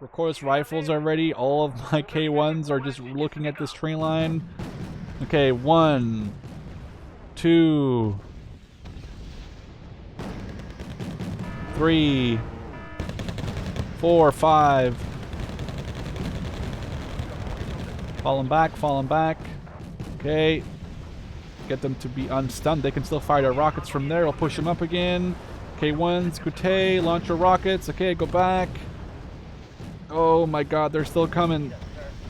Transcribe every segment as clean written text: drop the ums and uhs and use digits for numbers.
recoilless rifles are ready. All of my K1s are just looking at this tree line. Okay, 1, 2, 3, 4, 5. Falling back. Okay. Get them to be unstunned. They can still fire their rockets from there. I'll push them up again. K1s, Kute, launch your rockets. Okay, go back. Oh my god, they're still coming.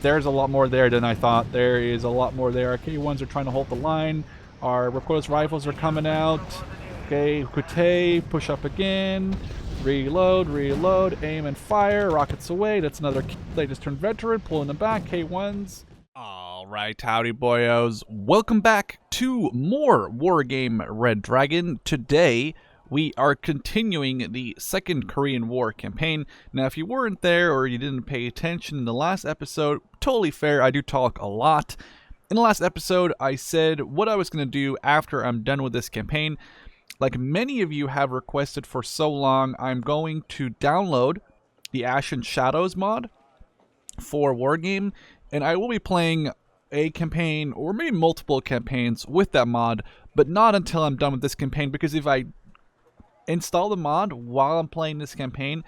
There's a lot more there than I thought. There is a lot more there. Our K1s are trying to hold the line. Our recoilless rifles are coming out. Okay, Kute, push up again. Reload, aim and fire. Rockets away. That's another. They just turned veteran, pulling them back. K1s. Alright, howdy boyos. Welcome back to more Wargame Red Dragon. Today, we are continuing the Second Korean War campaign. Now, if you weren't there or you didn't pay attention in the last episode, totally fair, I do talk a lot. In the last episode, I said what I was going to do after I'm done with this campaign. Like many of you have requested for so long, I'm going to download the Ashen Shadows mod for Wargame, and I will be playing a campaign, or maybe multiple campaigns with that mod, but not until I'm done with this campaign, because if I install the mod while I'm playing this campaign,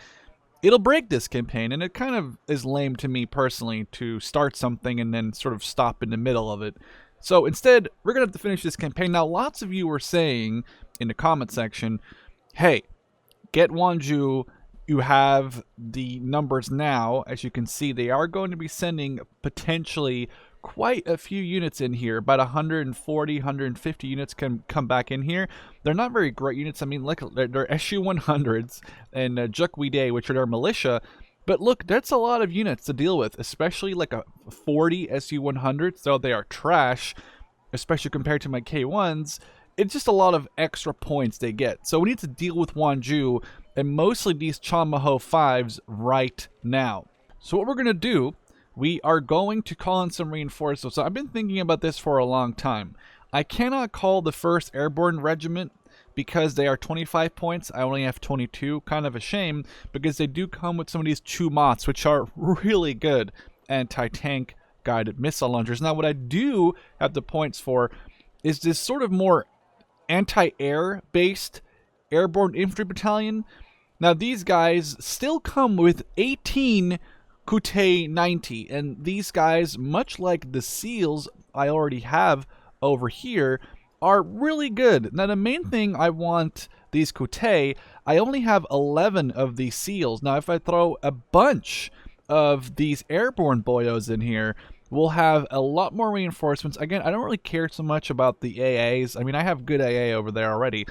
it'll break this campaign, and it kind of is lame to me personally to start something and then sort of stop in the middle of it. So instead, we're going to have to finish this campaign. Now, lots of you were saying in the comment section, hey, get Wonju. You have the numbers now. As you can see, they are going to be sending potentially quite a few units in here. About 140, 150 units can come back in here. They're not very great units. I mean, look, they're SU-100s and Jukwide, which are their militia. But look, that's a lot of units to deal with, especially like a 40 SU-100s, though they are trash, especially compared to my K1s. It's just a lot of extra points they get. So we need to deal with Wonju and mostly these Chanmaho 5s right now. So what we're going to do, we are going to call in some reinforcements. So I've been thinking about this for a long time. I cannot call the 1st Airborne Regiment because they are 25 points. I only have 22. Kind of a shame because they do come with some of these Chumots, which are really good anti-tank guided missile launchers. Now what I do have the points for is this sort of more anti-air based airborne infantry battalion. Now these guys still come with 18 Kute 90, and these guys, much like the SEALs I already have over here, are really good. Now the main thing I want these Kute, I only have 11 of these SEALs. Now if I throw a bunch of these airborne boyos in here, we'll have a lot more reinforcements. Again, I don't really care so much about the AAs. I mean, I have good AA over there already.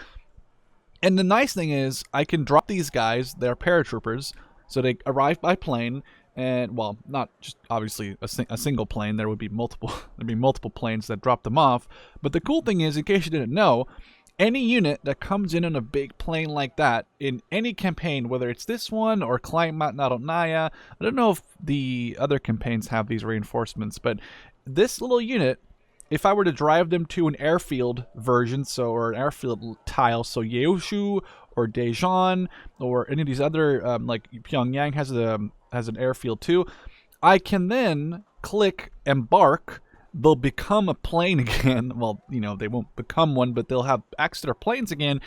And the nice thing is, I can drop these guys. They're paratroopers, so they arrive by plane. And, well, not just obviously a single plane. There would be multiple. There'd be multiple planes that drop them off. But the cool thing is, in case you didn't know, any unit that comes in on a big plane like that in any campaign, whether it's this one or Kleinmat Naronaya, I don't know if the other campaigns have these reinforcements, but this little unit, if I were to drive them to an airfield version, or an airfield tile, so Yeoshu or Daejeon or any of these other, like Pyongyang has an airfield too, I can then click embark. They'll become a plane again. Well, you know, they won't become one, but they'll have access to their planes again,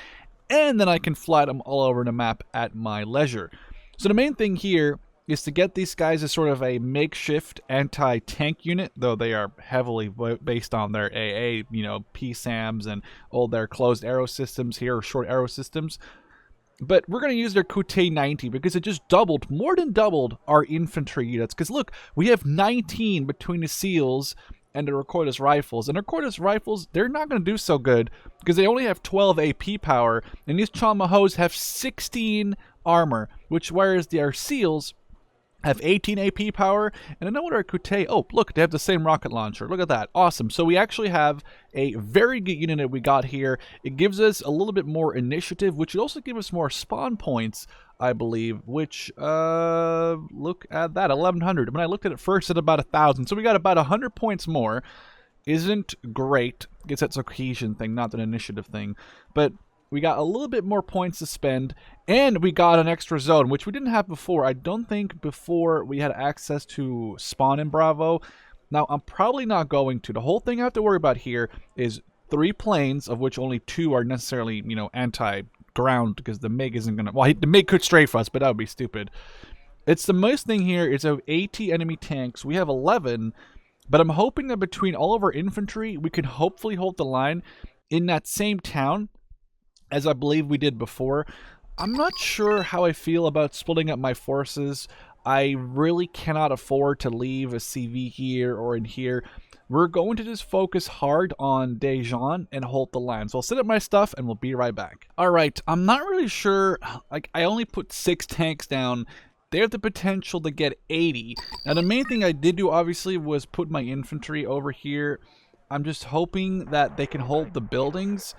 and then I can fly them all over the map at my leisure. So the main thing here is to get these guys as sort of a makeshift anti-tank unit, though they are heavily based on their AA, you know, PSAMs and all their closed arrow systems here, or short arrow systems. But we're going to use their Kute 90 because it just more than doubled our infantry units. Because look, we have 19 between the SEALs and the recoilless rifles. And the recoilless rifles, they're not going to do so good because they only have 12 AP power, and these Chanmahos have 16 armor, whereas their SEALs have 18 AP power. And I know what our Kute, oh, look, they have the same rocket launcher. Look at that. Awesome. So we actually have a very good unit that we got here. It gives us a little bit more initiative, which would also give us more spawn points, I believe, which, look at that, 1,100. When I looked at it first, at about 1,000. So we got about 100 points more. Isn't great. I guess that's a cohesion thing, not an initiative thing. But We got a little bit more points to spend, and we got an extra zone, which we didn't have before. I don't think before we had access to spawn in Bravo. Now, I'm probably not going to. The whole thing I have to worry about here is 3 planes, of which only 2 are necessarily, you know, anti-ground, because the MiG isn't going to... Well, the MiG could strafe us, but that would be stupid. It's the most thing here is of 80 enemy tanks. We have 11, but I'm hoping that between all of our infantry, we can hopefully hold the line in that same town, as I believe we did before. I'm not sure how I feel about splitting up my forces. I really cannot afford to leave a CV here or in here. We're going to just focus hard on Daejeon and hold the line. So I'll set up my stuff and we'll be right back. Alright, I'm not really sure. Like, I only put 6 tanks down. They have the potential to get 80. Now, the main thing I did do, obviously, was put my infantry over here. I'm just hoping that they can hold the buildings.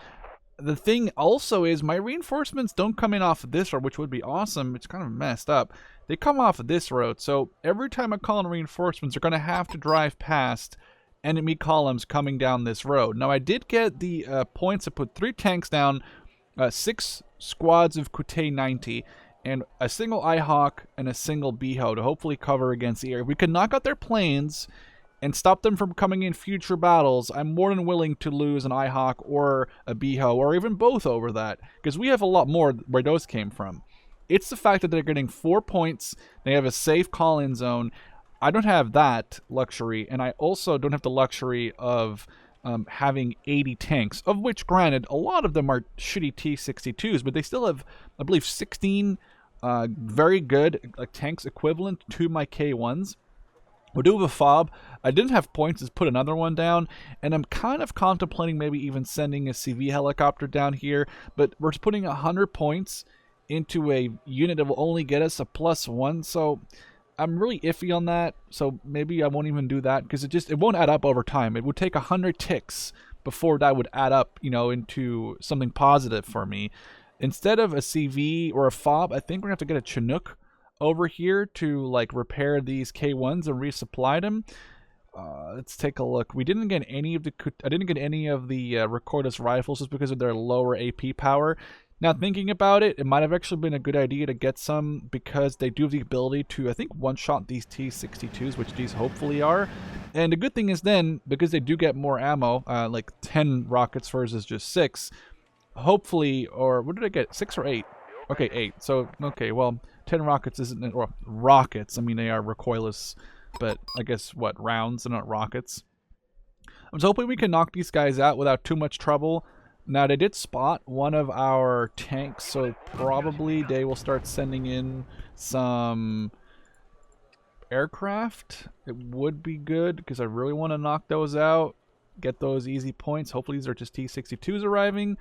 The thing also is my reinforcements don't come in off of this road, which would be awesome. It's kind of messed up. They come off of this road, so every time I call in reinforcements, they're going to have to drive past enemy columns coming down this road. Now, I did get the points to put 3 tanks down, 6 squads of Kute 90, and a single IHawk and a single Beho to hopefully cover against the area. We can knock out their planes and stop them from coming in future battles. I'm more than willing to lose an IHawk or a Beho, or even both over that, because we have a lot more where those came from. It's the fact that they're getting 4 points, they have a safe call-in zone. I don't have that luxury, and I also don't have the luxury of having 80 tanks, of which, granted, a lot of them are shitty T-62s, but they still have, I believe, 16 very good tanks equivalent to my K1s. We do have a fob. I didn't have points to put another one down, and I'm kind of contemplating maybe even sending a CV helicopter down here, but we're putting 100 points into a unit that will only get us a +1, so I'm really iffy on that. So maybe I won't even do that, because it won't add up over time. It would take 100 ticks before that would add up, you know, into something positive for me. Instead of a CV or a fob, I think we're gonna have to get a Chinook over here to like repair these K1s and resupply them. Let's take a look. We didn't get any of the I didn't get any of the Recordus rifles just because of their lower AP power. Now, thinking about it, it might have actually been a good idea to get some, because they do have the ability to, I think, one-shot these T-62s, which these hopefully are. And the good thing is then, because they do get more ammo, like 10 rockets versus just 6, hopefully, or what did I get? 6 or 8? Okay, 8. So, okay, well, 10 rockets isn't, or rockets, I mean, they are recoilless, but I guess, what, rounds and not rockets. I'm just hoping we can knock these guys out without too much trouble. Now, they did spot one of our tanks, so probably they will start sending in some aircraft. It would be good, because I really want to knock those out, get those easy points. Hopefully these are just T-62s arriving.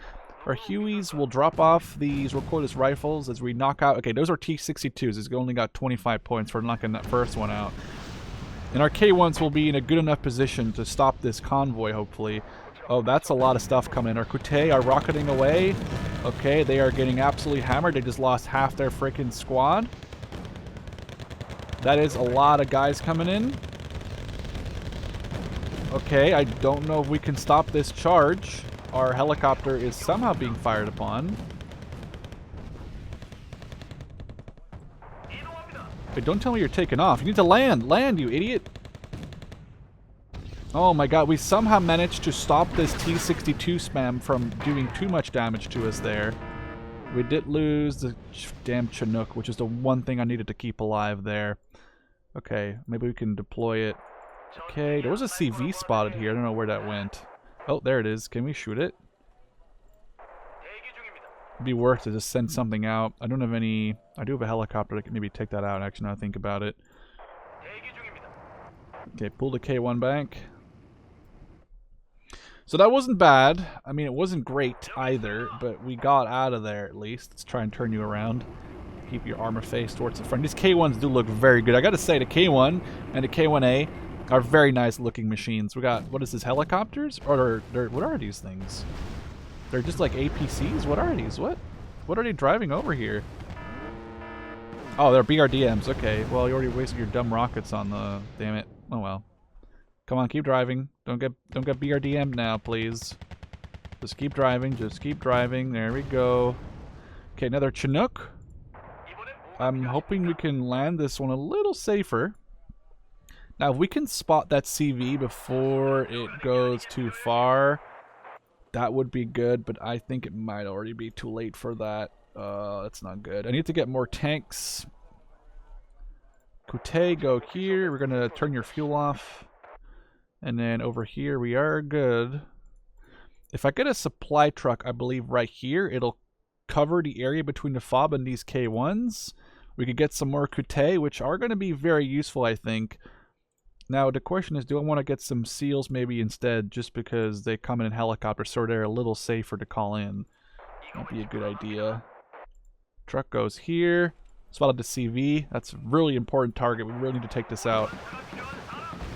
Our Hueys will drop off these Recordus rifles as we knock out... Okay, those are T-62s. It's only got 25 points for knocking that first one out. And our K-1s will be in a good enough position to stop this convoy, hopefully. Oh, that's a lot of stuff coming. Our Kute are rocketing away. Okay, they are getting absolutely hammered. They just lost half their freaking squad. That is a lot of guys coming in. Okay, I don't know if we can stop this charge. Our helicopter is somehow being fired upon. Hey, don't tell me you're taking off. You need to land. Land, you idiot. Oh my god, we somehow managed to stop this T-62 spam from doing too much damage to us there. We did lose the damn Chinook, which is the one thing I needed to keep alive there. Okay, maybe we can deploy it. Okay, there was a CV spotted here. I don't know where that went. Oh, there it is. Can we shoot it? It'd be worth to just send something out. I don't have any... I do have a helicopter that can maybe take that out, actually, now I think about it. Okay, pull the K1 back. So that wasn't bad. I mean, it wasn't great either, but we got out of there at least. Let's try and turn you around. Keep your armor face towards the front. These K1s do look very good. I gotta say, the K1 and the K1A are very nice looking machines. We got, what is this, helicopters? Or what are these things? They're just like APCs? What are these? What are they driving over here? Oh, they're BRDMs. Okay, well, you already wasted your dumb rockets on the... Damn it. Oh well. Come on, keep driving. Don't get BRDM'd now, please. Just keep driving. Just keep driving. There we go. Okay, another Chinook. I'm hoping we can land this one a little safer. Now, if we can spot that CV before it goes too far, that would be good, but I think it might already be too late for that. That's not good. I need to get more tanks. Kute, go here. We're going to turn your fuel off. And then over here, we are good. If I get a supply truck, I believe right here, it'll cover the area between the FOB and these K1s. We could get some more Kute, which are going to be very useful, I think. Now, the question is, do I want to get some SEALs maybe instead, just because they come in helicopters, so they're a little safer to call in? Might be a good idea. Truck goes here. Spotted the CV. That's a really important target. We really need to take this out.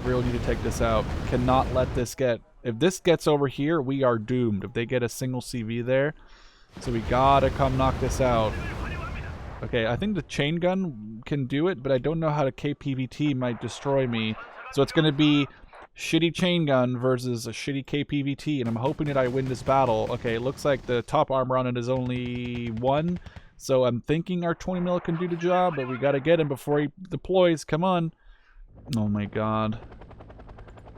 Really need to take this out. Cannot let this get... If this gets over here, we are doomed. If they get a single CV there. So we gotta come knock this out. Okay, I think the chain gun can do it, but I don't know how the KPVT might destroy me. So it's going to be shitty chain gun versus a shitty KPVT, and I'm hoping that I win this battle. Okay, it looks like the top armor on it is only 1, so I'm thinking our 20 mil can do the job, but we got to get him before he deploys. Come on. Oh my god.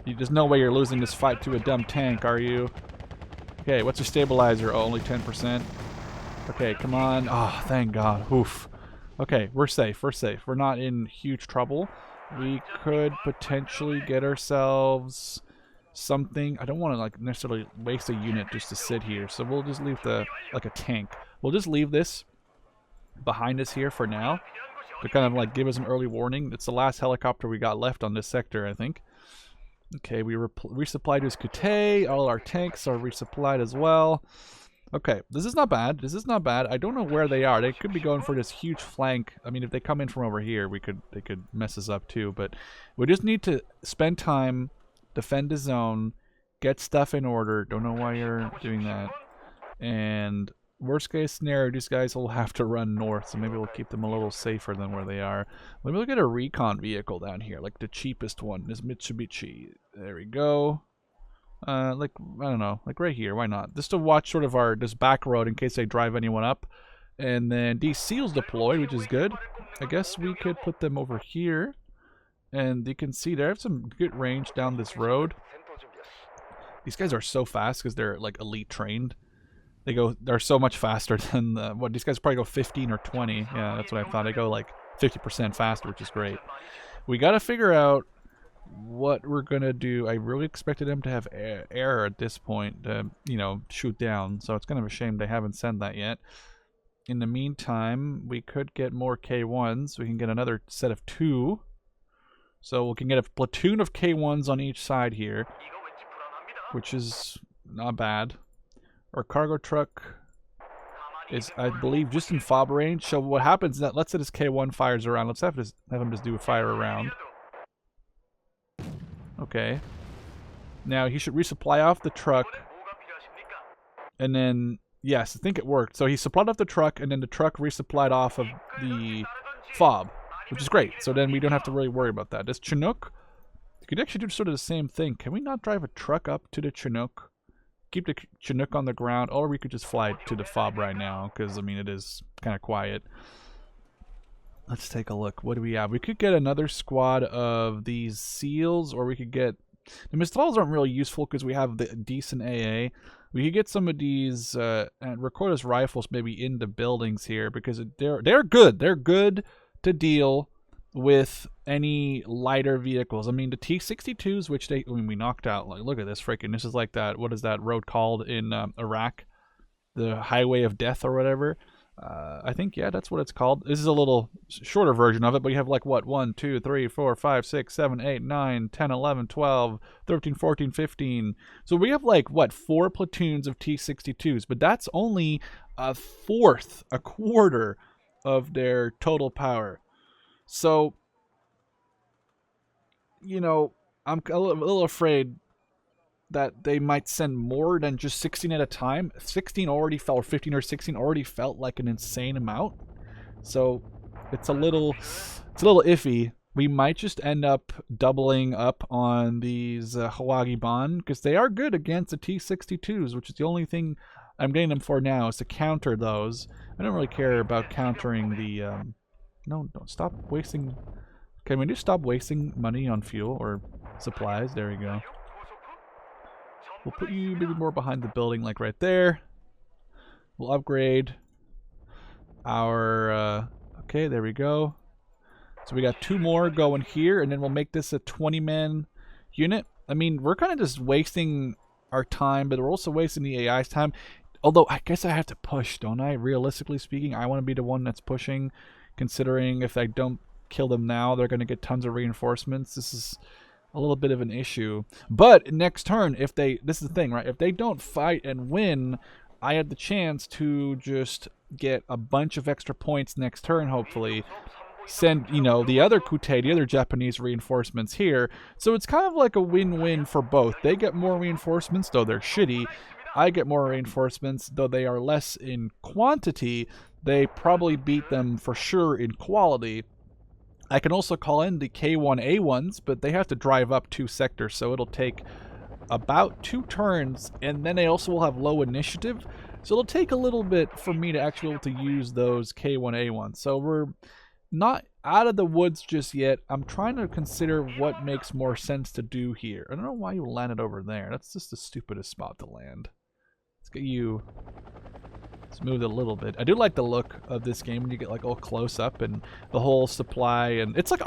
There's no way you're losing this fight to a dumb tank, are you? Okay, what's your stabilizer? Oh, only 10%. Okay, come on. Oh, thank god. Oof. Okay, we're safe. We're safe. We're not in huge trouble. We could potentially get ourselves something. I don't want to like necessarily waste a unit just to sit here, so we'll just leave the like a tank. We'll just leave this behind us here for now to kind of like give us an early warning. It's the last helicopter we got left on this sector, I think. Okay, we resupplied his Kute. All our tanks are resupplied as well. Okay, this is not bad. This is not bad. I don't know where they are. They could be going for this huge flank. I mean, if they come in from over here, they could mess us up too. But we just need to spend time, defend the zone, get stuff in order. Don't know why you're doing that. And worst case scenario, these guys will have to run north, so maybe we'll keep them a little safer than where they are. Let me look at a recon vehicle down here, like the cheapest one. This Mitsubishi. There we go. Like, I don't know, like right here, why not? Just to watch sort of this back road in case they drive anyone up. And then these SEALs deployed, which is good. I guess we could put them over here. And you can see they have some good range down this road. These guys are so fast because they're like elite trained. They're so much faster than what these guys probably go 15 or 20. Yeah, that's what I thought. They go like 50% faster, which is great. We got to figure out what we're gonna do. I really expected them to have air at this point to, you know, shoot down, so it's kind of a shame they haven't sent that yet. In the meantime, we could get more K1s. We can get another set of 2, so we can get a platoon of K1s on each side here, which is not bad. Our cargo truck is, I believe, just in FOB range. So what happens is that, let's say this K1 fires around. Let's have him just do a fire around. Okay. Now he should resupply off the truck. And then, yes, I think it worked. So he supplied off the truck, and then the truck resupplied off of the FOB, which is great. So then we don't have to really worry about that. This Chinook, you could actually do sort of the same thing. Can we not drive a truck up to the Chinook? Keep the Chinook on the ground, or we could just fly to the FOB right now, because, I mean, it is kind of quiet. Let's take a look. What do we have? We could get another squad of these SEALs, or we could get... The Mistrals aren't really useful because we have the decent AA. We could get some of these and Recorder's rifles maybe in the buildings here, because they're good. They're good to deal with any lighter vehicles. I mean, the T-62s, which we knocked out. Like, look at this freaking... This is like that... What is that road called in Iraq? The Highway of Death or whatever. I think, yeah, that's what it's called. This is a little shorter version of it, but you have like, what, 1, 2, 3, 4, 5, 6, 7, 8, 9, 10, 11, 12, 13, 14, 15. So we have like, what, 4 platoons of T-62s, but that's only a quarter of their total power. So, you know, I'm a little afraid that they might send more than just 16 at a time. 16 already felt, or 15 or 16 already felt like an insane amount. So it's a little iffy we might just end up doubling up on these Hawagi Bon, because they are good against the T-62s, which is the only thing I'm getting them for now, is to counter those. I don't really care about countering the... no, don't stop wasting... Can we just stop wasting money on fuel or supplies? There we go. We'll put you maybe more behind the building, like right there. We'll upgrade our... okay, there we go. So we got 2 more going here, and then we'll make this a 20-man unit. I mean, we're kind of just wasting our time, but we're also wasting the AI's time. Although, I guess I have to push, don't I? Realistically speaking, I want to be the one that's pushing, considering if I don't kill them now, they're going to get tons of reinforcements. This is a little bit of an issue. But next turn, if they... This is the thing, right? If they don't fight and win, I have the chance to just get a bunch of extra points next turn, hopefully. Send, you know, the other Kute, the other Japanese reinforcements here. So it's kind of like a win-win for both. They get more reinforcements, though they're shitty. I get more reinforcements, though they are less in quantity. They probably beat them for sure in quality. I can also call in the K1A1s, but they have to drive up 2 sectors, so it'll take about 2 turns, and then they also will have low initiative. So it'll take a little bit for me to actually be able to use those K1A1s. So we're not out of the woods just yet. I'm trying to consider what makes more sense to do here. I don't know why you landed over there. That's just the stupidest spot to land. Let's get you... Let's move it a little bit. I do like the look of this game when you get like all close up and the whole supply, and it's like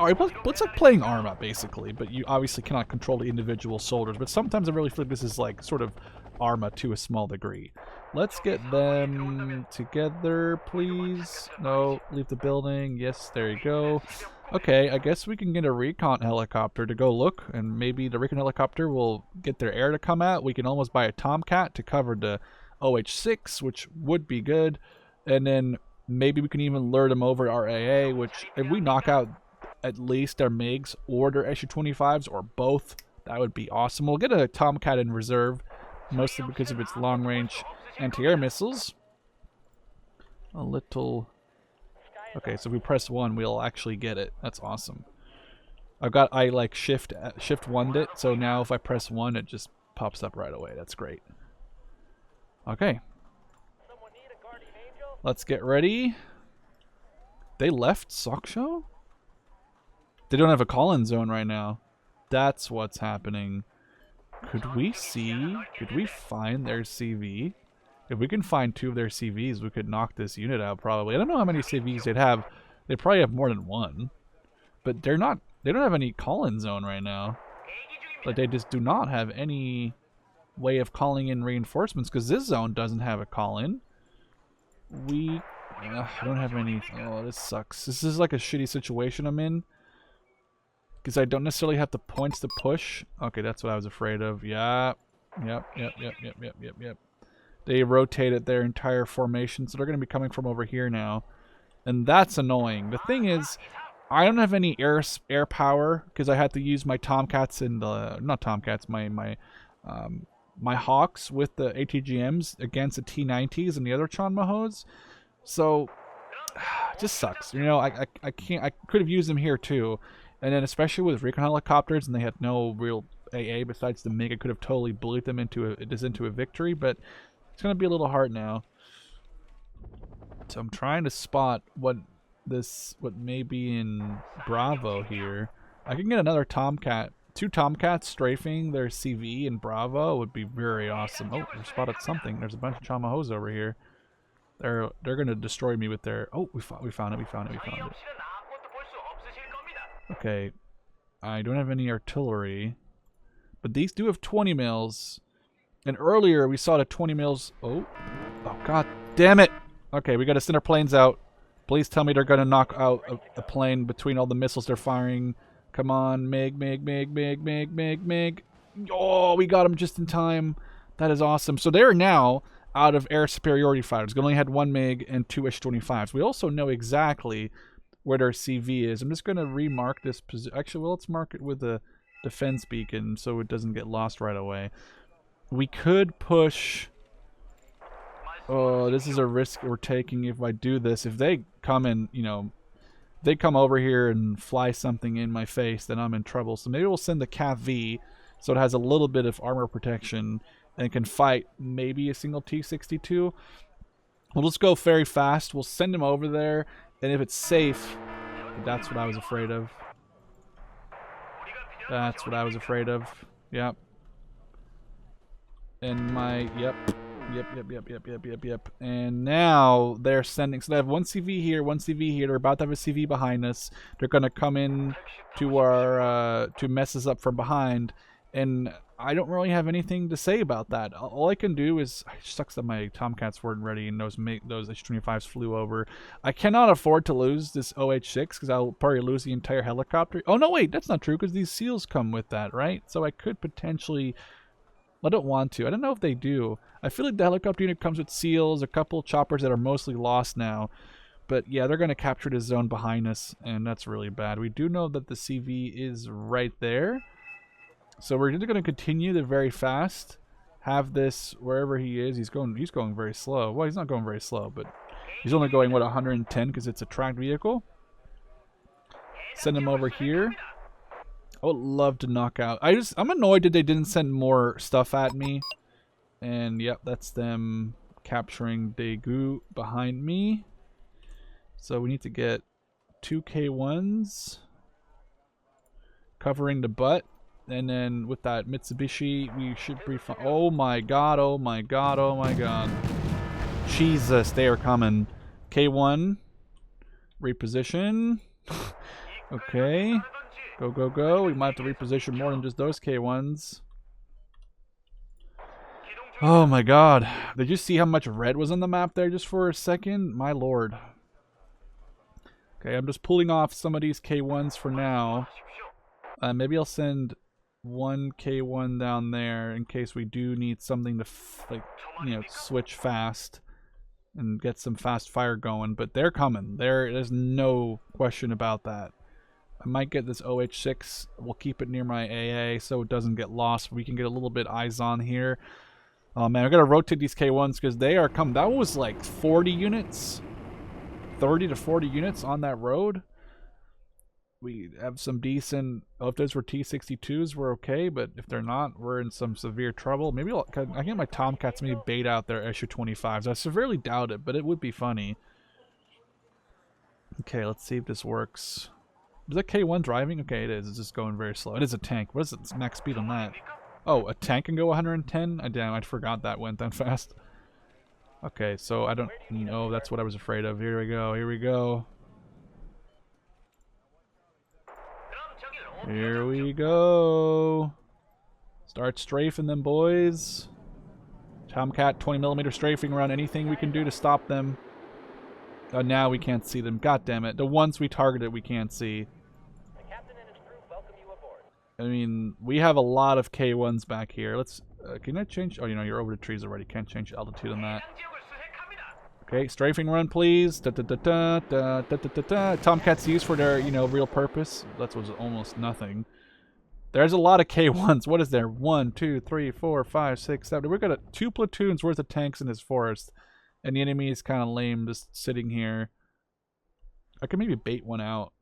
playing Arma basically, but you obviously cannot control the individual soldiers. But sometimes I really feel like this is like sort of Arma to a small degree. Let's get them together, please. No, leave the building. Yes, there you go. Okay, I guess we can get a recon helicopter to go look, and maybe the recon helicopter will get their air to come out. We can almost buy a Tomcat to cover the OH6, which would be good, and then maybe we can even lure them over our AA, which if we knock out at least their MiGs or their Su-25s or both, that would be awesome. We'll get a Tomcat in reserve, mostly because of its long-range anti-air missiles. A little... Okay, so if we press 1, we'll actually get it. That's awesome. I like shift 1'd it, so now if I press 1, it just pops up right away. That's great. Okay. Let's get ready. They left Soksho? They don't have a call-in zone right now. That's what's happening. Could we find their CV? If we can find 2 of their CVs, we could knock this unit out probably. I don't know how many CVs they'd have. They probably have more than 1. But they don't have any call-in zone right now. Like, they just do not have any way of calling in reinforcements, because this zone doesn't have a call-in. I don't have any... Oh, this sucks. This is like a shitty situation I'm in, because I don't necessarily have the points to push. Okay, that's what I was afraid of. Yeah. Yep. They rotated their entire formation, so they're going to be coming from over here now, and that's annoying. The thing is, I don't have any air power, because I had to use my Tomcats and the... Not Tomcats, my Hawks with the ATGMs against the T-90s and the other Chanmahos. So, it just sucks. You know, I can't... I could have used them here too. And then especially with recon helicopters, and they had no real AA besides the MiG, I could have totally bullied them into a victory, but it's going to be a little hard now. So I'm trying to spot what may be in Bravo here. I can get another Tomcat. 2 Tomcats strafing their CV in Bravo would be very awesome. Oh, we spotted something. There's a bunch of Chamahos over here. They're gonna destroy me with their... Oh, we found it. Okay, I don't have any artillery, but these do have 20 mils. And earlier we saw the 20 mils. Oh, god damn it! Okay, we gotta send our planes out. Please tell me they're gonna knock out a plane between all the missiles they're firing. Come on, MiG. Oh, we got them just in time. That is awesome. So they're now out of air superiority fighters. We only had 1 MiG and 2 Ish-25s. We also know exactly where their CV is. I'm just going to remark this position. Actually, well, let's mark it with a defense beacon so it doesn't get lost right away. We could push... Oh, this is a risk we're taking if I do this. If they come and, you know, If they come over here and fly something in my face, then I'm in trouble. So maybe we'll send the Cav V so it has a little bit of armor protection and can fight maybe a single T-62. We'll just go very fast. We'll send him over there, and if it's safe, that's what I was afraid of. That's what I was afraid of. Yep. And my, yep. And now they're sending, so they have one CV here, one CV here. They're about to have a CV behind us. They're going to come in to our, to mess us up from behind. And I don't really have anything to say about that. All I can do is, it sucks that my Tomcats weren't ready and those H-25s flew over. I cannot afford to lose this OH-6 because I'll probably lose the entire helicopter. Oh no, wait, that's not true because these SEALs come with that, right? So I could potentially, I don't want to. I don't know if they do. I feel like the helicopter unit comes with SEALs, a couple choppers that are mostly lost now. But yeah, they're going to capture the zone behind us, and that's really bad. We do know that the CV is right there. So we're just going to continue the very fast. Have this wherever he is. He's going very slow. Well, he's not going very slow, but he's only going, what, 110 because it's a tracked vehicle. Send him over here. I would love to knock out. I'm annoyed that they didn't send more stuff at me. And yep, that's them capturing Daegu behind me. So we need to get 2 K1s covering the butt. And then with that Mitsubishi, we should be fine. Oh my god, oh my god, oh my god. Jesus, they are coming. K1. Reposition. Okay. Go, go, go. We might have to reposition more than just those K1s. Oh my god. Did you see how much red was on the map there just for a second? My lord. Okay, I'm just pulling off some of these K1s for now. Maybe I'll send 1 K1 down there in case we do need something to, like, you know, switch fast and get some fast fire going. But they're coming. There's no question about that. I might get this OH-6. We'll keep it near my AA so it doesn't get lost. We can get a little bit eyes on here. Oh man, I gotta rotate these K1s because they are coming. That was like 40 units. 30 to 40 units on that road. We have some decent, oh, if those were T-62s, we're okay, but if they're not, we're in some severe trouble. Maybe I can get my Tomcats maybe bait out their Su-25s. I severely doubt it, but it would be funny. Okay, let's see if this works. Is that K1 driving? Okay, it is. It's just going very slow. It is a tank. What is its max speed on that? Oh, a tank can go 110? Damn, I forgot that went that fast. Okay, so I don't know. That's what I was afraid of. Here we go. Here we go. Here we go. Start strafing them, boys. Tomcat 20mm strafing around anything we can do to stop them. Oh, now we can't see them. God damn it. The ones we targeted we can't see. The captain and his crew welcome you aboard. I mean, we have a lot of K1s back here. Let's can I change? Oh, you know, you're over the trees already. Can't change altitude on that. Okay, strafing run, please. Tomcats used for their, you know, real purpose. That was almost nothing. There's a lot of K1s. What is there? 1, 2, 3, 4, 5, 6, 7. We've got 2 platoons worth of tanks in this forest. And the enemy is kind of lame just sitting here. I can maybe bait one out.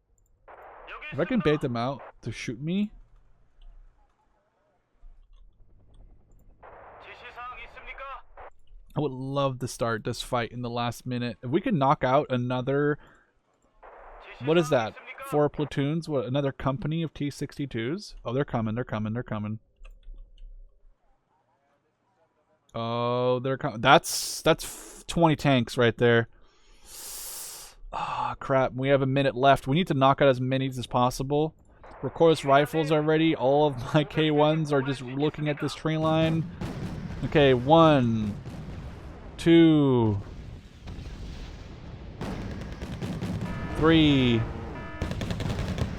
If I can bait them out to shoot me. I would love to start this fight in the last minute. If we can knock out another... What is that? 4 platoons? What, another company of T-62s? Oh, they're coming, they're coming, they're coming. Oh, they're coming. That's 20 tanks right there. Ah, oh, crap. We have a minute left. We need to knock out as many as possible. Recoilless rifles are ready. All of my K1s are just looking at this tree line. Okay, 1, 2, 3,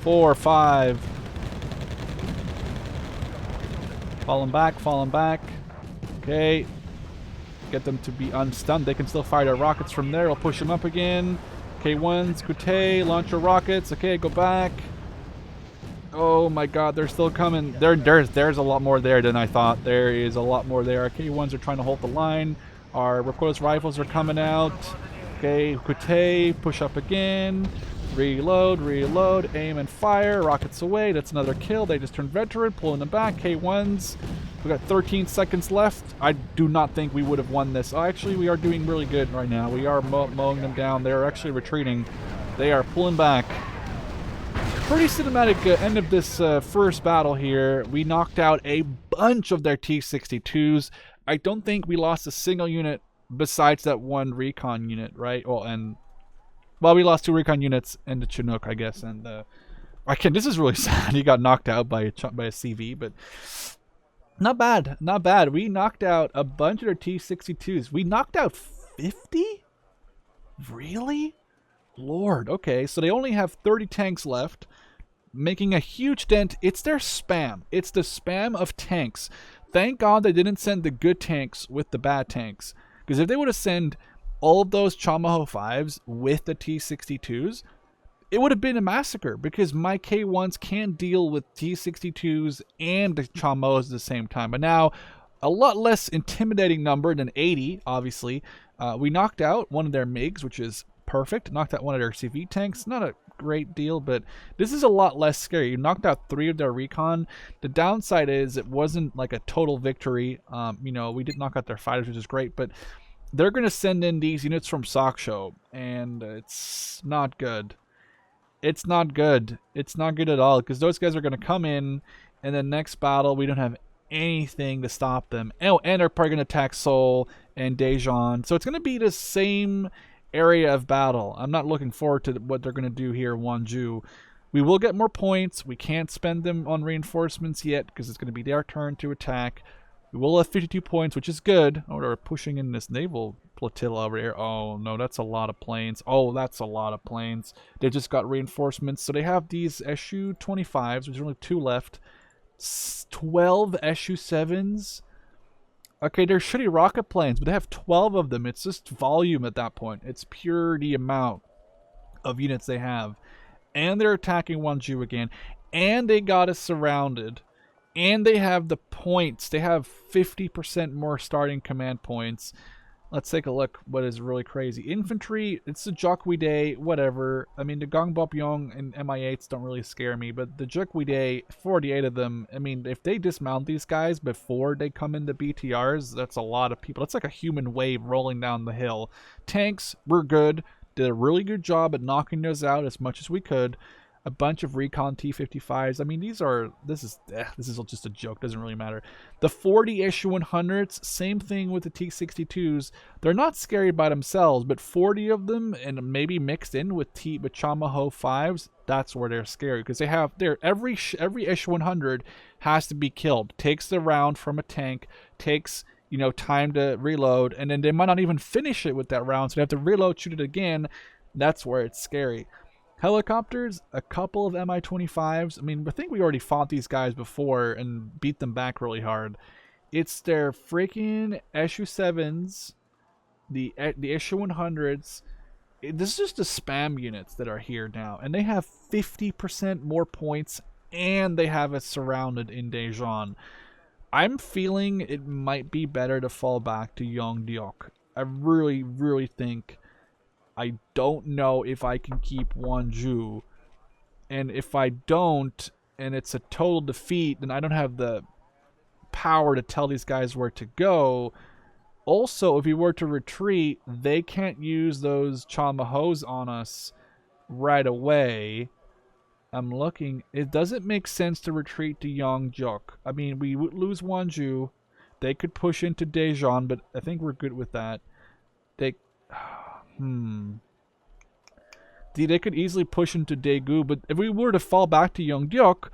4, 5. Falling back, falling back. Okay. Get them to be unstunned. They can still fire their rockets from there. We'll push them up again. K1s, Kute, launch your rockets. Okay, go back. Oh my god, they're still coming. There's a lot more there than I thought. There is a lot more there. Our K1s are trying to hold the line. Our recoilless rifles are coming out. Okay, Kute, push up again. Reload, reload, aim and fire. Rockets away. That's another kill. They just turned veteran, pulling them back. K1s. We got 13 seconds left. I do not think we would have won this. Oh, actually, we are doing really good right now. We are mowing them down. They're actually retreating. They are pulling back. Pretty cinematic end of this first battle here. We knocked out a bunch of their T-62s. I don't think we lost a single unit besides that one recon unit, right? Well, we lost 2 recon units and the Chinook, I guess. And this is really sad. He got knocked out by a CV, but not bad, not bad. We knocked out a bunch of their T-62s. We knocked out 50? Really? Lord, okay, so they only have 30 tanks left, making a huge dent. It's their spam. It's the spam of tanks. Thank God they didn't send the good tanks with the bad tanks. Because if they would have sent all of those Chamaho 5s with the T-62s, it would have been a massacre. Because my K1s can't deal with T-62s and the Chamahos at the same time. But now, a lot less intimidating number than 80, obviously. We knocked out one of their MiGs, which is perfect. Knocked out one of their CV tanks. Not a great deal, but this is a lot less scary. You knocked out 3 of their recon. The downside is it wasn't like a total victory. You know, we did knock out their fighters, which is great, but they're going to send in these units from Soksho, and it's not good. It's not good. It's not good at all, because those guys are going to come in, and then next battle, we don't have anything to stop them. Oh, and they're probably going to attack Seoul and Daejeon, so it's going to be the same area of battle. I'm not looking forward to what they're going to do here in Wonju. We will get more points. We can't spend them on reinforcements yet because it's going to be their turn to attack. We will have 52 points, which is good. Oh, they're pushing in this naval flotilla over here. Oh, no, that's a lot of planes. Oh, that's a lot of planes. They just got reinforcements. So they have these Su-25s, which are only 2 left. 12 Su-7s. Okay, they're shitty rocket planes, but they have 12 of them. It's just volume at that point. It's pure the amount of units they have. And they're attacking Wonju again. And they got us surrounded. And they have the points. They have 50% more starting command points. Let's take a look what is really crazy. Infantry, it's the Jokwidae, whatever. I mean, the Gongbopyeong and Mi-8s don't really scare me, but the Jokwidae, 48 of them, I mean, if they dismount these guys before they come into BTRs, that's a lot of people. That's like a human wave rolling down the hill. Tanks, we're good. Did a really good job at knocking those out as much as we could. A bunch of recon T-55s. I mean, this is just a joke. Doesn't really matter. The 40 Su-100s, same thing with the T-62s. They're not scary by themselves, but 40 of them, and maybe mixed in with Chamaho 5s, that's where they're scary, because every Su-100 has to be killed. Takes the round from a tank, takes, you know, time to reload, and then they might not even finish it with that round, so they have to reload, shoot it again. That's where it's scary. Helicopters, a couple of Mi-25s. I mean, I think we already fought these guys before and beat them back really hard. It's their freaking Su-7s, the Su-100s. This is just the spam units that are here now. And they have 50% more points, and they have it surrounded in Daejeon. I'm feeling it might be better to fall back to Yongdeok. I really, really think... I don't know if I can keep Wonju, and if I don't, and it's a total defeat, then I don't have the power to tell these guys where to go. Also, if we were to retreat, they can't use those Chamahos on us right away. I'm looking. It doesn't make sense to retreat to Yongdeok. I mean, we would lose Wonju. They could push into Daejeon, but I think we're good with that. They could easily push into Daegu, but if we were to fall back to Yongdeok,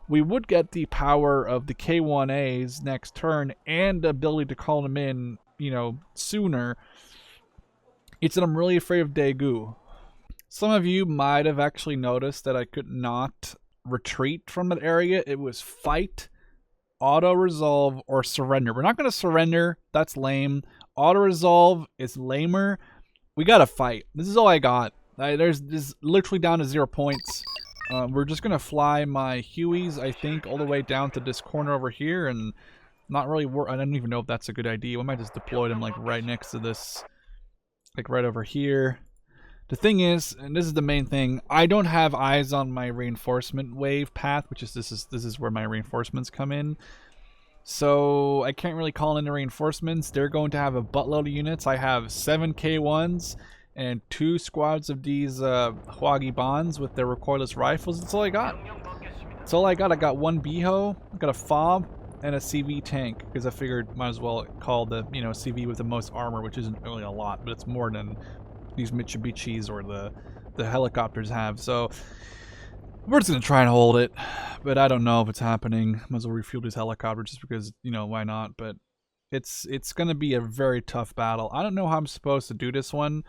we would get the power of the K1As next turn and the ability to call them in, you know, sooner. It's that I'm really afraid of Daegu. Some of you might have actually noticed that I could not retreat from that area. It was fight, auto-resolve, or surrender. We're not going to surrender. That's lame. Auto-resolve is lamer. We gotta fight. This is all I got. There's literally down to 0 points. We're just gonna fly my Hueys, I think, all the way down to this corner over here, and not really I don't even know if that's a good idea. We might just deploy them like right next to this, like right over here. The thing is, and this is the main thing, I don't have eyes on my reinforcement wave path, which is this is where my reinforcements come in. So I can't really call in the reinforcements. They're going to have a buttload of units. I have 7 K1s and 2 squads of these Hwagi Bonds with their recoilless rifles. That's all I got. That's all I got. I got 1 Biho, I got a FOB, and a CV tank, because I figured might as well call the, you know, CV with the most armor, which isn't really a lot, but it's more than these Mitsubishis or the helicopters have. So we're just gonna try and hold it, but I don't know if it's happening. Might as well refuel this helicopter just because, you know, why not? But it's gonna be a very tough battle. I don't know how I'm supposed to do this one,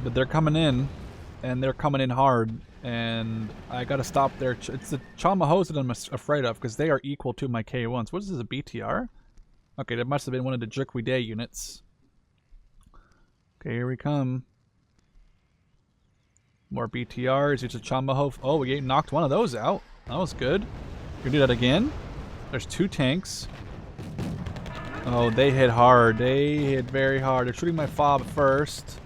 but they're coming in, and they're coming in hard, and I gotta stop their. It's the Chamahos that I'm afraid of, because they are equal to my K1s. What is this, a BTR? Okay, that must have been one of the Jukwide units. Okay, here we come. More BTRs. It's a Chamaho. Oh, we knocked one of those out. That was good. Gonna do that again. There's 2 tanks. Oh, they hit hard. They hit very hard. They're shooting my FOB first.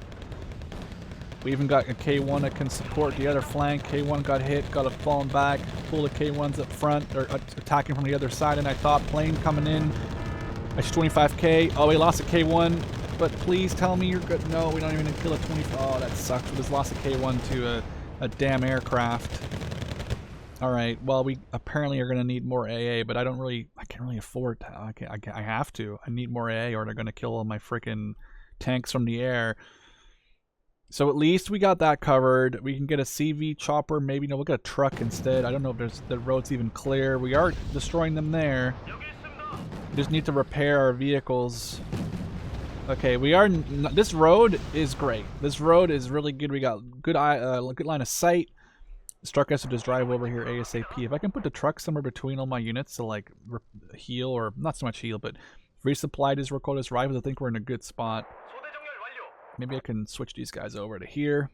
We even got a K1 that can support the other flank. K1 got hit, got it fallen back. Pull the K1s up front. They're attacking from the other side, and I thought plane coming in. That's 25K. Oh, we lost a K1. But please tell me you're good. No, we don't even kill a 20. Oh, that sucks. We just lost a K1 to a damn aircraft. Alright, well, we apparently are going to need more AA, but I can't really afford to. I have to. I need more AA or they're going to kill all my freaking tanks from the air. So at least we got that covered. We can get a CV chopper, maybe. No, we'll get a truck instead. I don't know if the road's even clear. We are destroying them there. We just need to repair our vehicles. Okay, this road is great. This road is really good. We got good line of sight. Struck us to just drive over here ASAP. If I can put the truck somewhere between all my units to like heal, or not so much heal, but resupply these recoilless rifles, I think we're in a good spot. Maybe I can switch these guys over to here.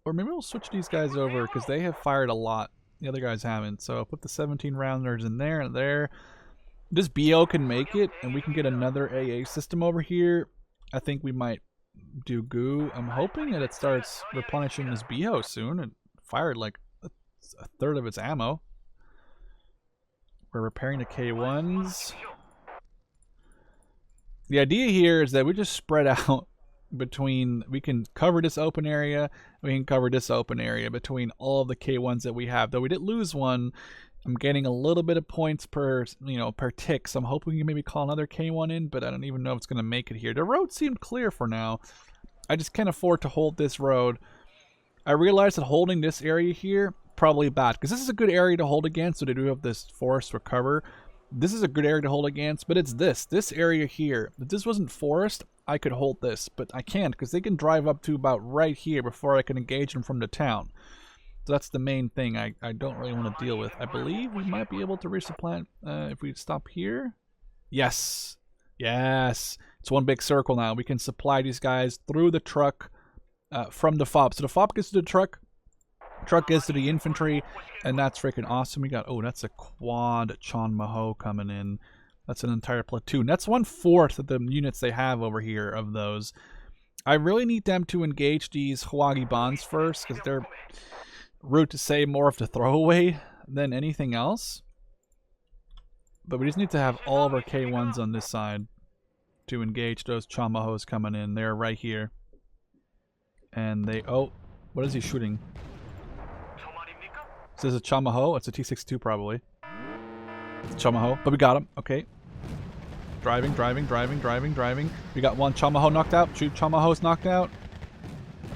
Or maybe we'll switch these guys over because they have fired a lot. The other guys haven't. So I'll put the 17 rounders in there and there. This BO can make it, and we can get another AA system over here. I think we might do goo. I'm hoping that it starts replenishing this BO soon. It fired like a third of its ammo. We're repairing the K1s. The idea here is that we just spread out between, we can cover this open area, we can cover this open area between all of the K1s that we have. Though we did lose one, I'm getting a little bit of points per, per tick, so I'm hoping we can maybe call another K1 in, but I don't even know if it's going to make it here. The road seemed clear for now. I just can't afford to hold this road. I realized that holding this area here, probably bad, because this is a good area to hold against, so they do have this forest for cover. This is a good area to hold against, but it's this area here. If this wasn't forest, I could hold this, but I can't, because they can drive up to about right here before I can engage them from the town. So that's the main thing I don't really want to deal with. I believe we might be able to resupply if we stop here. Yes. Yes. It's one big circle now. We can supply these guys through the truck from the FOB. So the FOB gets to the truck gets to the infantry, and that's freaking awesome. We got, oh, that's a quad Chon Maho coming in. That's an entire platoon. That's 1/4 of the units they have over here of those. I really need them to engage these Hwagi Bonds first, because they're, rude to say, more of the throwaway than anything else. But we just need to have all of our K1s on this side to engage those Chamahos coming in. They're right here. And they, oh, what is he shooting? Is this a Chamaho? It's a T-62 probably. It's a Chamaho, but we got him. Okay. Driving. We got one Chamaho knocked out. 2 Chamahos knocked out.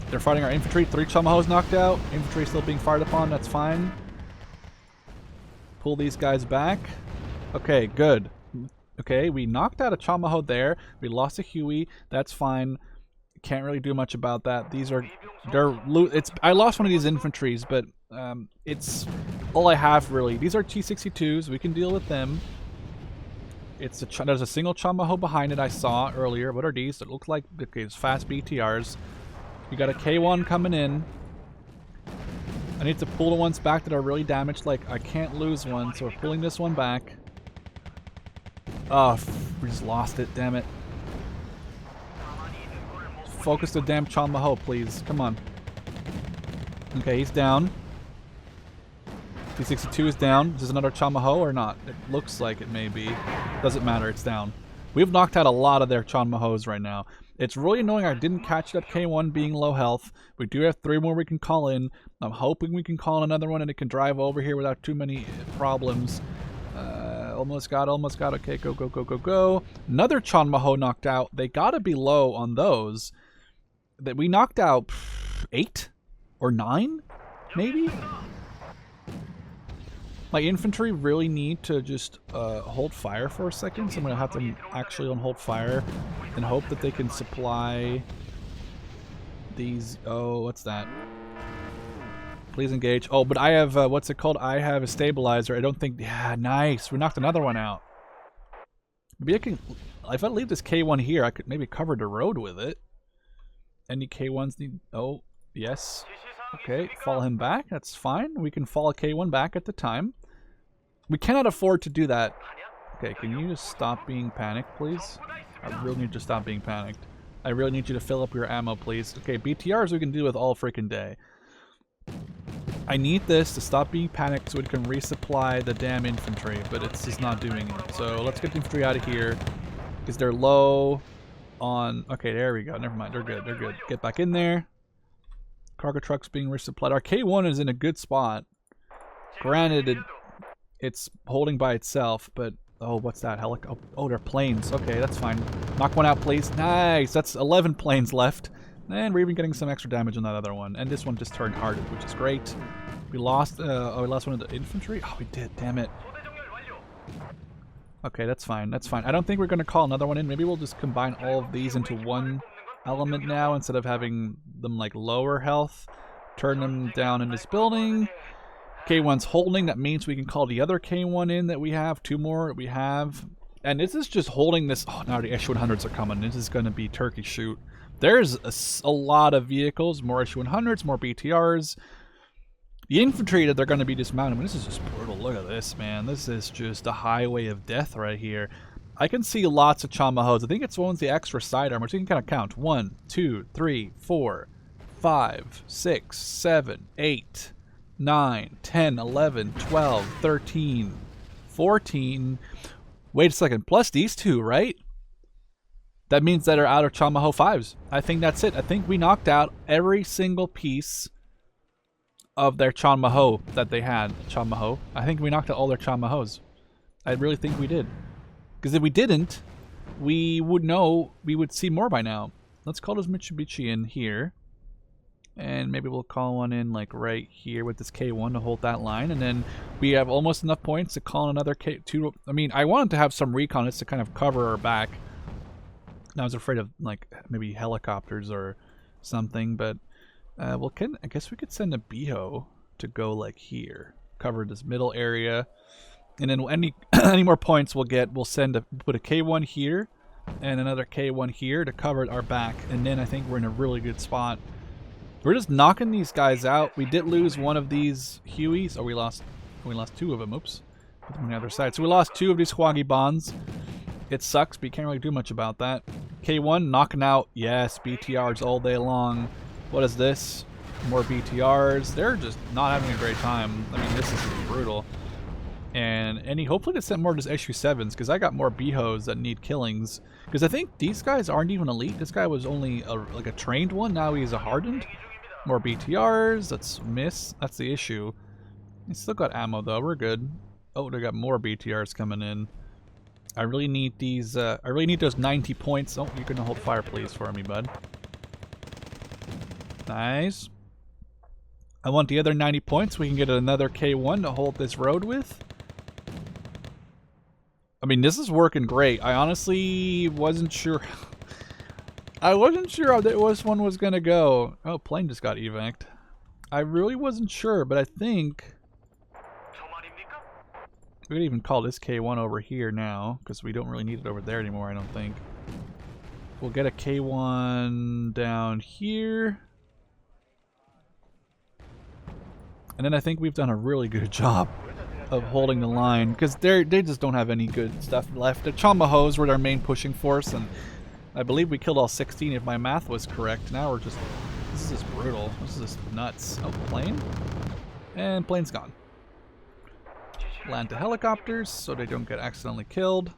They're fighting our infantry. 3 Chamahos knocked out. Infantry still being fired upon. That's fine. Pull these guys back. Okay, good. Okay, we knocked out a Chamaho there. We lost a Huey. That's fine. Can't really do much about that. I lost one of these infantries, but it's all I have really. These are T-62s. We can deal with them. There's a single Chamaho behind it I saw earlier. What are these? It looks like, okay, it's fast BTRs. We got a K1 coming in. I need to pull the ones back that are really damaged. Like, I can't lose one, so we're pulling this one back. Oh, we just lost it, damn it. Focus the damn Chanmaho, please. Come on. Okay, he's down. T-62 is down. Is this another Chanmaho or not? It looks like it may be. Doesn't matter, it's down. We've knocked out a lot of their Chanmahos right now. It's really annoying I didn't catch that K1 being low health. We do have 3 more we can call in. I'm hoping we can call in another one and it can drive over here without too many problems. Almost got. Okay, go, go, go, go, go. Another Chanmaho knocked out. They gotta be low on those. That we knocked out 8 or 9, maybe? My infantry really need to just hold fire for a second, so I'm going to have them actually on hold fire and hope that they can supply these... Oh, what's that? Please engage. Oh, but I have, what's it called? I have a stabilizer. I don't think... Yeah, nice. We knocked another one out. Maybe I can... If I leave this K1 here, I could maybe cover the road with it. Any K1s need... Oh, yes. Okay, follow him back. That's fine. We can follow K1 back at the time. We cannot afford to do that. Okay, can you just stop being panicked, please? I really need you to stop being panicked. I really need you to fill up your ammo, please. Okay, BTRs we can do with all freaking day. I need this to stop being panicked so we can resupply the damn infantry, but it's just not doing it. So let's get the infantry out of here because they're low on... Okay, there we go. Never mind. They're good. They're good. Get back in there. Cargo trucks being resupplied. Our K1 is in a good spot. Granted, it's holding by itself, but... Oh, what's that? Oh, they're planes. Okay, that's fine. Knock one out, please. Nice! That's 11 planes left. And we're even getting some extra damage on that other one. And this one just turned hearted, which is great. We lost... oh, we lost one of the infantry? Oh, we did. Damn it. Okay, that's fine. That's fine. I don't think we're going to call another one in. Maybe we'll just combine all of these into one element now instead of having them like lower health. Turn them down in this building. K1's holding. That means we can call the other K1 in that we have. 2 more that we have. And this is just holding this. Oh, now the SU-100s are coming. This is going to be turkey shoot. There's a lot of vehicles. More SU-100s, more BTRs. The infantry that they're going to be dismounted. I mean, this is just brutal. Look at this, man. This is just a highway of death right here. I can see lots of Chanmahos. I think it's one's the extra side armor. So you can kind of count. 1, 2, 3, 4, 5, 6, 7, 8, 9, 10, 11, 12, 13, 14. Wait a second. Plus these 2, right? That means that are out of Chanmaho 5s. I think that's it. I think we knocked out every single piece of their Chanmaho that they had. Chanmaho. I think we knocked out all their Chanmahos. I really think we did. Because if we didn't, we would know, we would see more by now. Let's call this Mitsubishi in here. And maybe we'll call one in like right here with this K1 to hold that line. And then we have almost enough points to call another K2. I mean, I wanted to have some recon just to kind of cover our back. I was afraid of like maybe helicopters or something, but well, I guess we could send a Biho to go like here, cover this middle area, and then any more points we'll get, we'll put a K1 here and another K1 here to cover our back, and then I think we're in a really good spot. We're just knocking these guys out. We did lose one of these Hueys. Oh, we lost 2 of them. Oops. Put them on the other side. So we lost 2 of these Hwagi Bonds. It sucks, but you can't really do much about that. K1 knocking out, yes, BTRs all day long. What is this? More BTRs. They're just not having a great time. I mean, this is brutal. And hopefully they sent more to SU-7s, because I got more Bihos that need killings. Because I think these guys aren't even elite. This guy was only like a trained one. Now he's a hardened. More BTRs. Let's miss. That's the issue. He still got ammo though. We're good. Oh, they got more BTRs coming in. I really need these. I really need those 90 points. Oh, you're gonna hold fire, please, for me, bud. Nice. I want the other 90 points. We can get another K1 to hold this road with. I mean, this is working great. I honestly wasn't sure. I wasn't sure how this one was gonna go. Oh, plane just got evac'd. I really wasn't sure, but I think we could even call this K1 over here now, because we don't really need it over there anymore, I don't think. We'll get a K1 down here. And then I think we've done a really good job of holding the line, because they just don't have any good stuff left. The Chanmahos were their main pushing force, and I believe we killed all 16 if my math was correct. Now we're just... This is just brutal. This is just nuts. Oh, plane? And plane's gone. Land to helicopters so they don't get accidentally killed.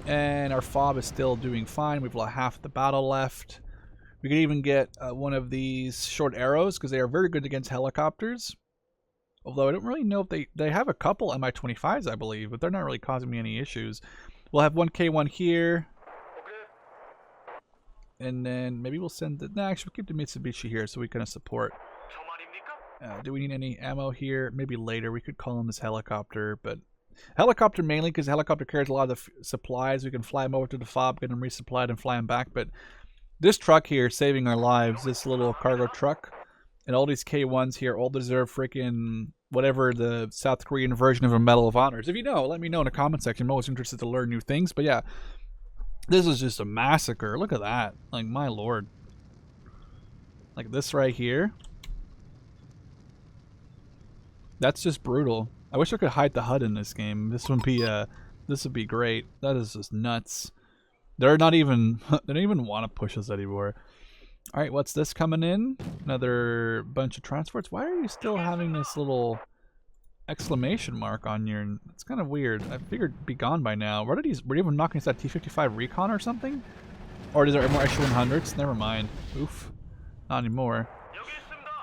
And our fob is still doing fine. We've got half the battle left. We could even get one of these short arrows because they are very good against helicopters. Although I don't really know if they have a couple Mi-25s, I believe, but they're not really causing me any issues. We'll have one K1 here. And then maybe we'll send the... Nah, actually, we'll keep the Mitsubishi here so we kind of support. Do we need any ammo here? Maybe later. We could call in this helicopter, but... Helicopter mainly because the helicopter carries a lot of the supplies. We can fly them over to the fob, get them resupplied, and fly them back. But this truck here saving our lives, this little cargo truck, and all these K1s here all deserve freaking whatever the South Korean version of a Medal of Honor is. If you know, let me know in the comment section. I'm always interested to learn new things. But yeah, this is just a massacre. Look at that. Like, my lord. Like this right here. That's just brutal. I wish I could hide the HUD in this game. This would be great. That is just nuts. They're not even they don't even want to push us anymore. All right, what's this coming in? Another bunch of transports. Why are you still having this little exclamation mark on your? It's kind of weird. I figured it'd be gone by now. What are these? Were you even knocking us that T-55 recon or something? Or is there more SU-100s? Never mind. Oof. Not anymore.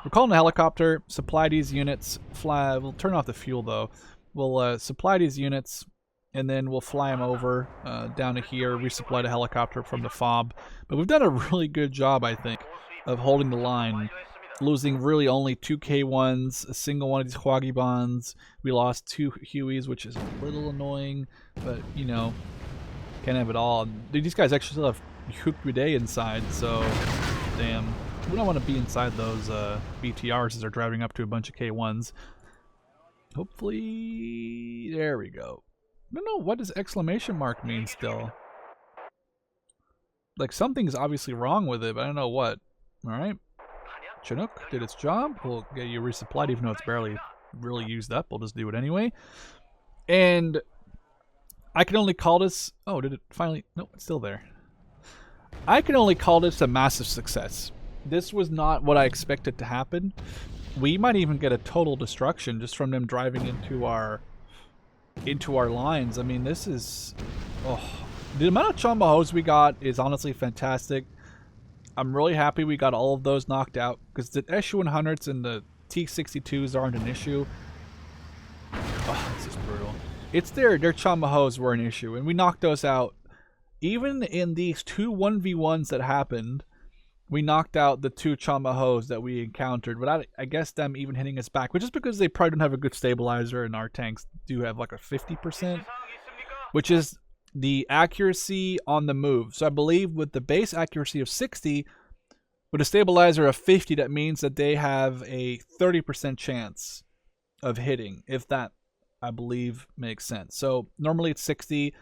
We're calling the helicopter, supply these units, fly. We'll turn off the fuel though. We'll supply these units, and then we'll fly them over down to here, resupply the helicopter from the fob. But we've done a really good job, I think, of holding the line. Losing really only 2 K1s, a single one of these Hwagibons. We lost 2 Hueys, which is a little annoying, but you know, can't have it all. These guys actually still have Hukbude inside, so damn. We don't want to be inside those BTRs as they're driving up to a bunch of K1s. Hopefully... There we go. I don't know what does exclamation mark mean still. Like, something's obviously wrong with it, but I don't know what. Alright. Chinook did its job. We'll get you resupplied even though it's barely really used up. We'll just do it anyway. And I can only call this... Oh, did it finally... Nope, it's still there. I can only call this a massive success. This was not what I expected to happen. We might even get a total destruction just from them driving into our lines. I mean, this is... Oh, the amount of Chambahos we got is honestly fantastic. I'm really happy we got all of those knocked out because the SU-100s and the T-62s aren't an issue. Oh, this is brutal. It's their Chambahos were an issue, and we knocked those out. Even in these 2 1v1s that happened, we knocked out the 2 Chambahos that we encountered without, I guess, them even hitting us back, which is because they probably don't have a good stabilizer, and our tanks do have like a 50%, which is the accuracy on the move. So I believe with the base accuracy of 60, with a stabilizer of 50, that means that they have a 30% chance of hitting, if that, I believe, makes sense. So normally it's 60,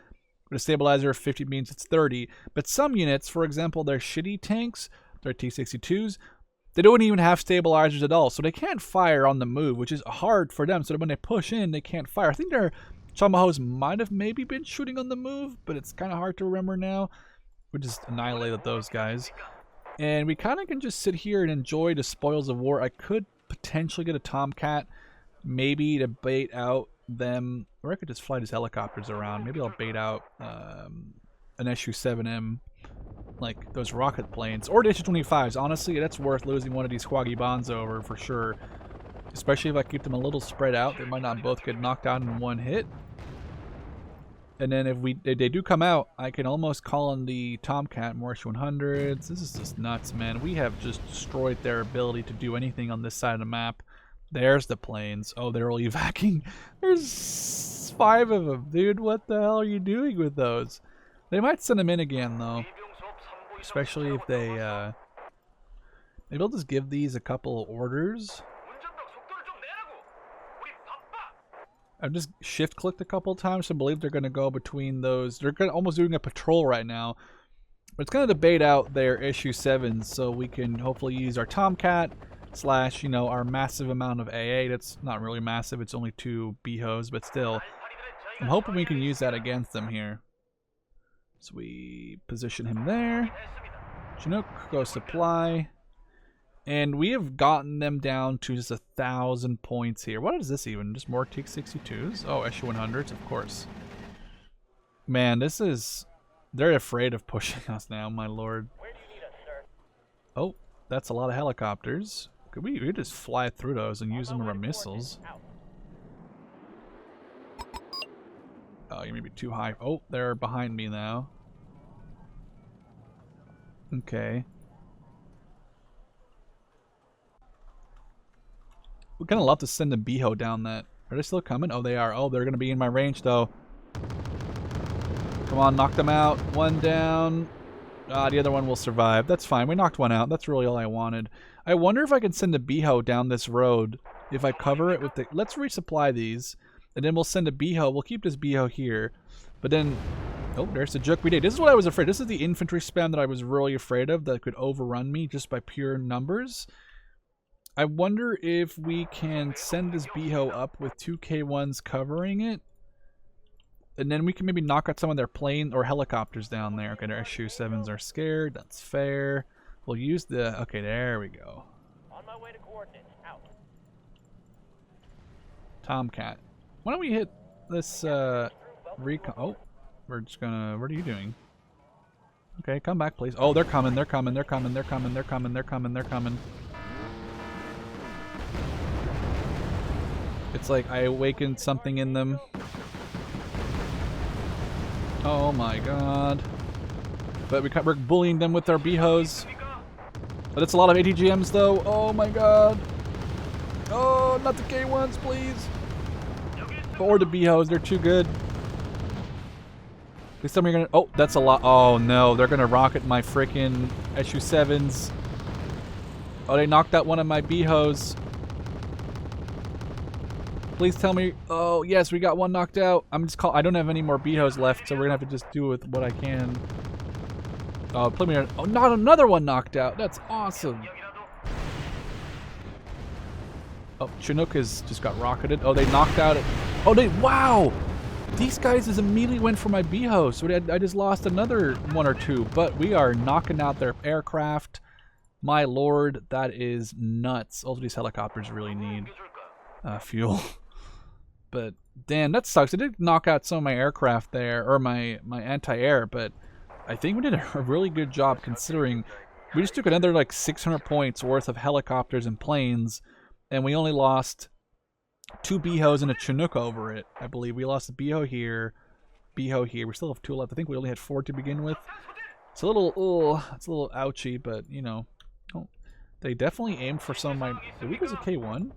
with a stabilizer of 50 means it's 30, but some units, for example, their shitty tanks, their T-62s, they don't even have stabilizers at all, so they can't fire on the move, which is hard for them. So when they push in, they can't fire. I think their Chambahos might have maybe been shooting on the move, but it's kind of hard to remember now. We just annihilated those guys. And we kind of can just sit here and enjoy the spoils of war. I could potentially get a Tomcat, maybe to bait out them, or I could just fly these helicopters around. Maybe I'll bait out an SU-7M, like those rocket planes, or the SU-25s. Honestly, that's worth losing one of these Hwagibons over for sure. Especially if I keep them a little spread out, they might not both get knocked out in one hit. And then if they do come out, I can almost call on the Tomcat, more SU-100s. This is just nuts, man. We have just destroyed their ability to do anything on this side of the map. There's the planes. Oh, they're all evacing. There's 5 of them, dude. What the hell are you doing with those? They might send them in again, though. Especially if they, maybe I'll just give these a couple orders. I've just shift-clicked a couple times to believe they're going to go between those. They're almost doing a patrol right now. But it's going to debate out their SU-7s so we can hopefully use our Tomcat / you know, our massive amount of AA. That's not really massive. It's only 2 BHOs, but still. I'm hoping we can use that against them here. So we position him there. Chinook, go supply. And we have gotten them down to just 1,000 points here. What is this even? Just more T-62s? Oh, SU-100s, of course. Man, this is... They're afraid of pushing us now, my lord. Oh, that's a lot of helicopters. Could we could just fly through those and use them as our missiles? Oh, you may be too high. Oh, they're behind me now. Okay. We'd kind of love to send a Beho down that. Are they still coming? Oh, they are. Oh, they're going to be in my range, though. Come on, knock them out. One down. The other one will survive. That's fine. We knocked one out. That's really all I wanted. I wonder if I can send a Beho down this road. If I cover it with the... Let's resupply these. And then we'll send a Beho. We'll keep this Beho here. But then... Oh, there's the Juk we did. This is what I was afraid. This is the infantry spam that I was really afraid of. That could overrun me just by pure numbers. I wonder if we can send this Beho up with 2 K1s covering it. And then we can maybe knock out some of their plane or helicopters down there. Okay, their SU-7s are scared. That's fair. We'll use the... Okay, there we go. On my way to coordinates. Out. Tomcat. Why don't we hit this recon... Oh, we're just gonna... What are you doing? Okay, come back, please. Oh, they're coming. They're coming. They're coming. They're coming. They're coming. They're coming. They're coming. It's like I awakened something in them. Oh my god. But we're bullying them with our Behos. But it's a lot of ATGMs though. Oh my god. Oh, not the K1s, please. Or the Behos, they're too good. Please tell me you're gonna... Oh, that's a lot. Oh no, they're gonna rocket my freaking SU-7s. Oh, they knocked out one of my Behos. Please tell me. Oh, yes, we got one knocked out. I'm just I don't have any more Behos left, so we're gonna have to just do with what I can. Oh, put me on. Oh, not another one knocked out. That's awesome. Oh, Chinook has just got rocketed. Oh, they knocked out it. Oh, they. Wow! These guys just immediately went for my Behos. So I just lost another 1 or 2, but we are knocking out their aircraft. My lord, that is nuts. Also, these helicopters really need fuel. But damn, that sucks. I did knock out some of my aircraft there, or my anti-air, but I think we did a really good job considering we just took another like 600 points worth of helicopters and planes, and we only lost 2 Behos and a Chinook over it. I believe we lost a Beho here, Beho here. We still have 2 left. I think we only had 4 to begin with. It's a little, it's a little ouchy, but you know, oh, they definitely aimed for some of my. Did we use a K1?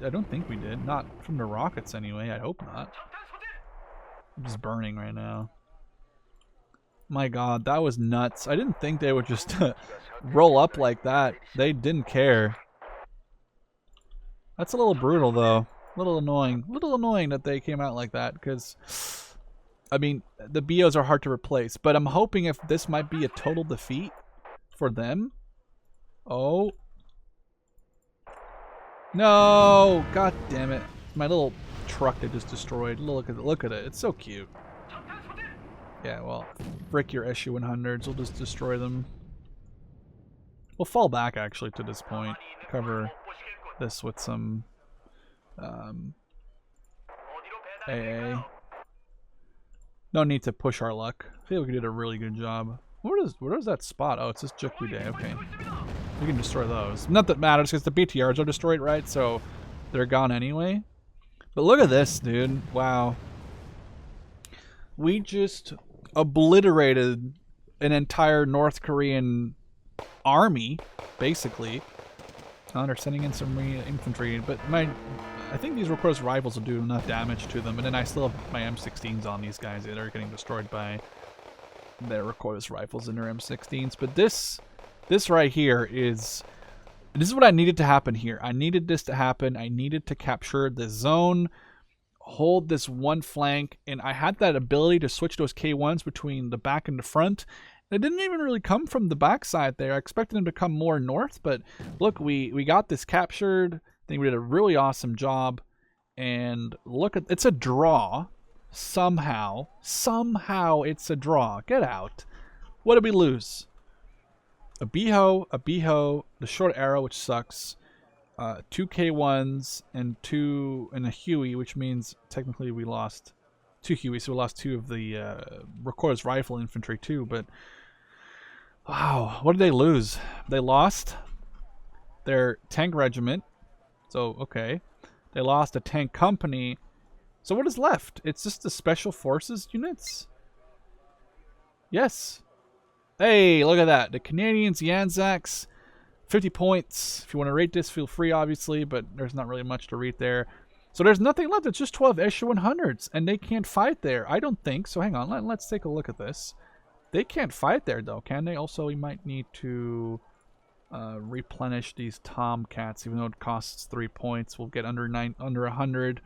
I don't think we did. Not from the rockets anyway. I hope not. I'm just burning right now. My god, that was nuts. I didn't think they would just roll up like that. They didn't care. That's a little brutal though. A little annoying. A little annoying that they came out like that because, I mean, the Behos are hard to replace. But I'm hoping if this might be a total defeat for them. Oh. No! God damn it. My little truck they just destroyed. Look at it. It's so cute. Yeah, well, frick your SU-100s. We'll just destroy them. We'll fall back, actually, to this point. Cover this with some AA. No need to push our luck. I feel like we did a really good job. What is that spot? Oh, it's this Jukwi Day. Okay. We can destroy those. Not that it matters because the BTRs are destroyed, right? So they're gone anyway. But look at this, dude. Wow. We just obliterated an entire North Korean army, basically. Oh, they're sending in some infantry, but I think these Recoil's rifles will do enough damage to them, and then I still have my M16s on these guys that are getting destroyed by their Recoil's rifles and their M16s. But this right here is what I needed to happen here. I needed this to happen. I needed to capture the zone, hold this one flank, and I had that ability to switch those K1s between the back and the front. It didn't even really come from the backside there. I expected them to come more north, but look, we got this captured. I think we did a really awesome job. And look at, it's a draw. Somehow it's a draw. Get out. What did we lose? A Beho, the short arrow, which sucks. 2 K1s and a Huey, which means technically we lost 2 Hueys, so we lost 2 of the Recorder's Rifle infantry too, but wow, what did they lose? They lost their tank regiment, so okay. They lost a tank company. So what is left? It's just the special forces units? Yes. Hey, look at that. The Canadians, the Anzacs, 50 points. If you want to rate this, feel free, obviously, but there's not really much to rate there. So there's nothing left. It's just 12 Echelon 100s, and they can't fight there. I don't think. So hang on. Let's take a look at this. They can't fight there, though, can they? Also, we might need to replenish these Tomcats, even though it costs 3 points. We'll get under 100.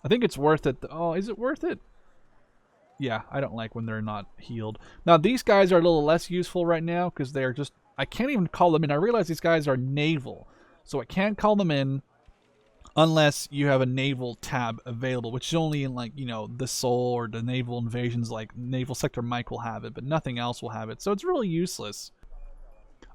I think it's worth it. Oh, is it worth it? Yeah, I don't like when they're not healed. Now, these guys are a little less useful right now because they're just... I can't even call them in. I realize these guys are naval, so I can't call them in unless you have a naval tab available, which is only in, like, you know, the Soul or the naval invasions, like Naval Sector Mike will have it, but nothing else will have it, so it's really useless.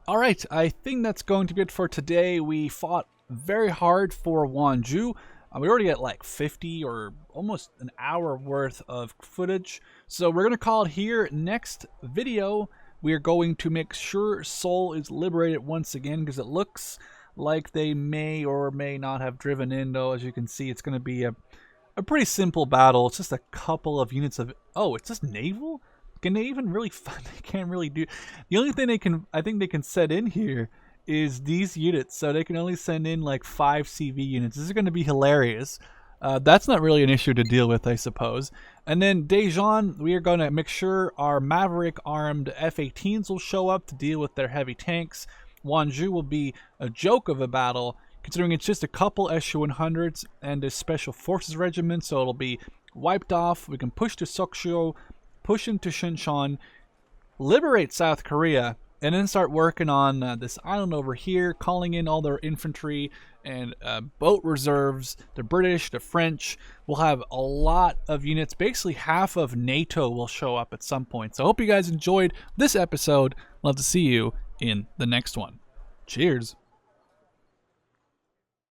Alright, I think that's going to be it for today. We fought very hard for Wonju. We already got like 50 or almost an hour worth of footage. So we're going to call it here. Next video, we are going to make sure Seoul is liberated once again, because it looks like they may or may not have driven in, though. As you can see, it's going to be a pretty simple battle. It's just a couple of units of... Oh, it's just naval? Can they even really... They can't really do... The only thing they can... I think they can set in here is these units, so they can only send in like 5 CV units. This is going to be hilarious. That's not really an issue to deal with, I suppose. And then Daejeon, we are going to make sure our Maverick armed F-18s will show up to deal with their heavy tanks. Wonju will be a joke of a battle, considering it's just a couple SU-100s and a special forces regiment, so it'll be wiped off. We can push to Sokcho, push into Shinshan, liberate South Korea, and then start working on this island over here, calling in all their infantry and boat reserves, the British, the French. We'll have a lot of units. Basically, half of NATO will show up at some point. So I hope you guys enjoyed this episode. Love to see you in the next one. Cheers.